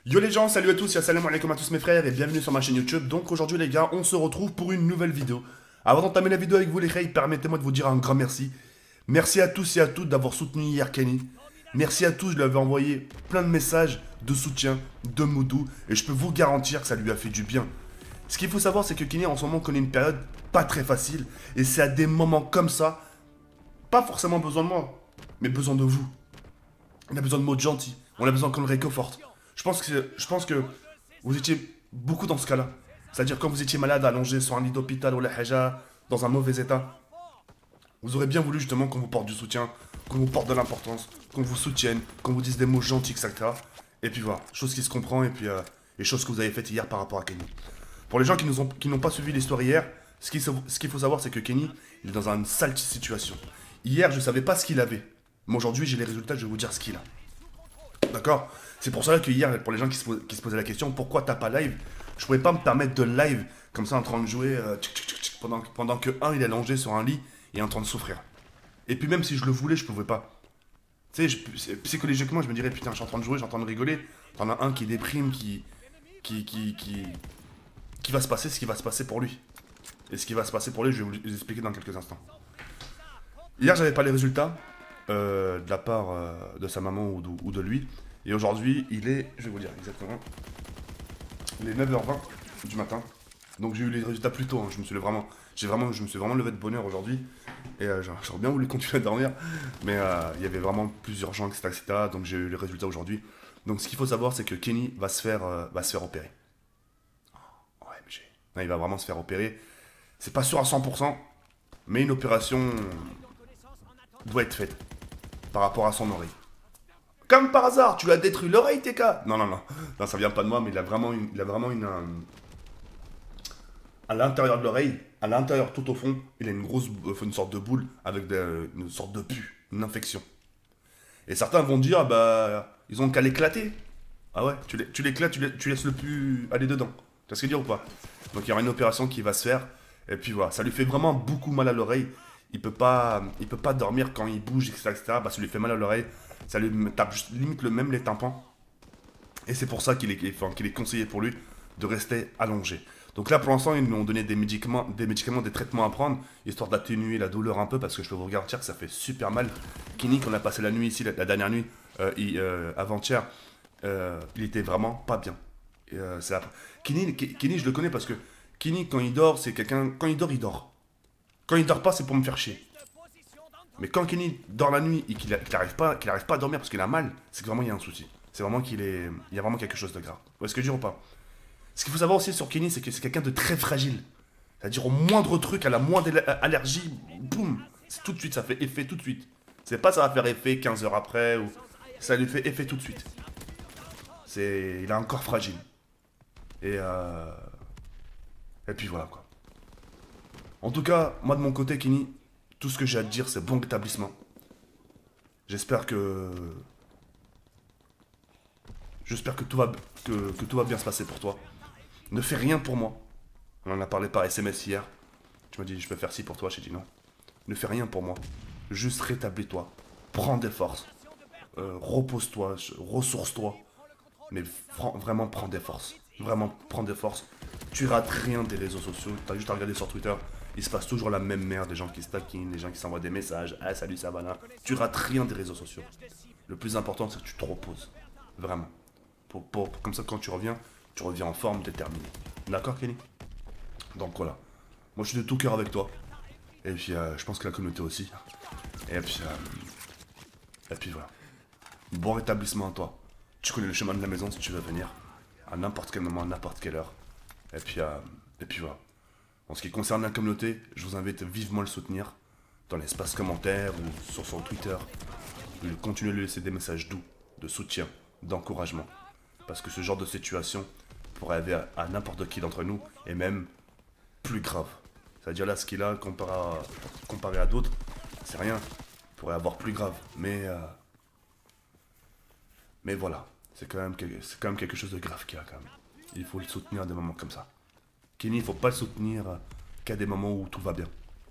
Yo les gens, salut à tous, salam alaikum à tous mes frères et bienvenue sur ma chaîne YouTube. Donc aujourd'hui les gars, on se retrouve pour une nouvelle vidéo. Avant d'entamer la vidéo avec vous les frères, permettez-moi de vous dire un grand merci. Merci à tous et à toutes d'avoir soutenu hier Kenny. Merci à tous, je lui avais envoyé plein de messages de soutien, de moudou, et je peux vous garantir que ça lui a fait du bien. Ce qu'il faut savoir, c'est que Kenny en ce moment connaît une période pas très facile, et c'est à des moments comme ça, pas forcément besoin de moi, mais besoin de vous. On a besoin de mots gentils, on a besoin qu'on le réconforte. Je pense que vous étiez beaucoup dans ce cas-là. C'est-à-dire quand vous étiez malade, allongé sur un lit d'hôpital ou la haja, dans un mauvais état, vous aurez bien voulu justement qu'on vous porte du soutien, qu'on vous porte de l'importance, qu'on vous soutienne, qu'on vous dise des mots gentils, etc. Et puis voilà, chose qui se comprend et puis les choses que vous avez faites hier par rapport à Kenny. Pour les gens qui n'ont pas suivi l'histoire hier, ce qu'il faut savoir c'est que Kenny, il est dans une sale situation. Hier, je savais pas ce qu'il avait. Mais aujourd'hui, j'ai les résultats, je vais vous dire ce qu'il a. D'accord? C'est pour ça que hier, pour les gens qui se posaient la question, pourquoi t'as pas live? Je pouvais pas me permettre de live comme ça en train de jouer pendant que un il est allongé sur un lit et en train de souffrir. Et puis même si je le voulais, je pouvais pas. Tu sais, psychologiquement, je me dirais putain, je suis en train de jouer, je suis en train de rigoler. T'en as un qui déprime, qui, qui, qui, qui va se passer ce qui va se passer pour lui. Et ce qui va se passer pour lui, je vais vous expliquer dans quelques instants. Hier, j'avais pas les résultats de la part de sa maman ou de lui. Et aujourd'hui, il est, je vais vous dire exactement, il est 9h20 du matin. Donc j'ai eu les résultats plus tôt. Hein. Je me suis vraiment levé de bonne heure aujourd'hui. Et j'aurais bien voulu continuer à dormir. Mais il y avait vraiment plus urgent, etc., etc. Donc j'ai eu les résultats aujourd'hui. Donc ce qu'il faut savoir, c'est que Kenny va se faire opérer. OMG. Non, il va vraiment se faire opérer. C'est pas sûr à 100%. Mais une opération doit être faite par rapport à son oreille. Comme par hasard, tu lui as détruit l'oreille, TK. Non, non, non. Non, ça vient pas de moi, mais il a vraiment à l'intérieur de l'oreille, à l'intérieur tout au fond, il a une sorte de boule avec une sorte de pu, une infection. Et certains vont dire, bah, ils ont qu'à l'éclater. Ah ouais, tu l'éclates, tu laisses le pu aller dedans. Tu vois ce que je veux dire ou pas? Donc il y aura une opération qui va se faire. Et puis voilà, ça lui fait vraiment beaucoup mal à l'oreille. Il peut pas dormir quand il bouge, etc., etc. Bah, ça lui fait mal à l'oreille. Ça lui tape limite même les tympans. Et c'est pour ça qu'il est conseillé pour lui de rester allongé. Donc là, pour l'instant, ils lui ont donné des médicaments, des traitements à prendre, histoire d'atténuer la douleur un peu, parce que je peux vous garantir que ça fait super mal. Kini, quand on a passé la nuit ici, la dernière nuit, avant-hier, il était vraiment pas bien. Kini, je le connais parce que Kini, quand il dort, c'est quelqu'un. Quand il dort, il dort. Quand il dort pas, c'est pour me faire chier. Mais quand Kenny dort la nuit et qu'il n'arrive pas à dormir parce qu'il a mal, c'est que vraiment il y a un souci. C'est vraiment il y a vraiment quelque chose de grave. Vous voyez ce que je veux dire ou pas? Ce qu'il faut savoir aussi sur Kenny, c'est que c'est quelqu'un de très fragile. C'est-à-dire au moindre truc, à la moindre allergie, boum, c'est tout de suite, ça fait effet tout de suite. C'est pas ça va faire effet 15 heures après ou ça lui fait effet tout de suite. Il a un corps fragile. Et et puis voilà quoi. En tout cas, moi de mon côté, Kenny, tout ce que j'ai à te dire, c'est bon rétablissement. J'espère que. J'espère que tout va bien se passer pour toi. Ne fais rien pour moi. On en a parlé par SMS hier. Tu m'as dit, je peux faire ci pour toi. J'ai dit non. Ne fais rien pour moi. Juste rétablis-toi. Prends des forces. Repose-toi. Ressource-toi. Mais vraiment, prends des forces. Vraiment, prends des forces. Tu rates rien des réseaux sociaux. T'as juste à regarder sur Twitter. Il se passe toujours la même merde. Des gens qui se taquinent, des gens qui s'envoient des messages. Ah, salut, ça va là. Tu rates rien des réseaux sociaux. Le plus important, c'est que tu te reposes. Vraiment. Comme ça, quand tu reviens en forme, déterminé. D'accord, Kenny? Donc voilà. Moi, je suis de tout cœur avec toi. Et puis, je pense que la communauté aussi. Et puis voilà. Bon rétablissement à toi. Tu connais le chemin de la maison si tu veux venir. À n'importe quel moment, à n'importe quelle heure. Et puis voilà. En ce qui concerne la communauté, je vous invite vivement à le soutenir. Dans l'espace commentaire ou sur son Twitter. Continuez de lui laisser des messages doux, de soutien, d'encouragement. Parce que ce genre de situation pourrait arriver à n'importe qui d'entre nous, et même plus grave. C'est-à-dire là, ce qu'il a comparé à d'autres, c'est rien. Il pourrait avoir plus grave. Mais voilà, c'est quand même quelque chose de grave qu'il y a quand même. Il faut le soutenir à des moments comme ça. Kenny, il faut pas le soutenir qu'à des moments où tout va bien.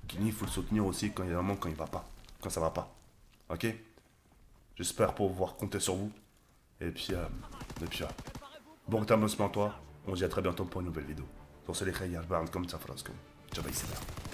Kenny, il faut le soutenir aussi quand il y a des moments quand il va pas. Quand ça va pas. Ok? J'espère pouvoir compter sur vous. Et puis voilà. bon rétablissement à toi. On se dit à très bientôt pour une nouvelle vidéo. Sur ce les khayr, comme ça, ciao, bye, c'est là.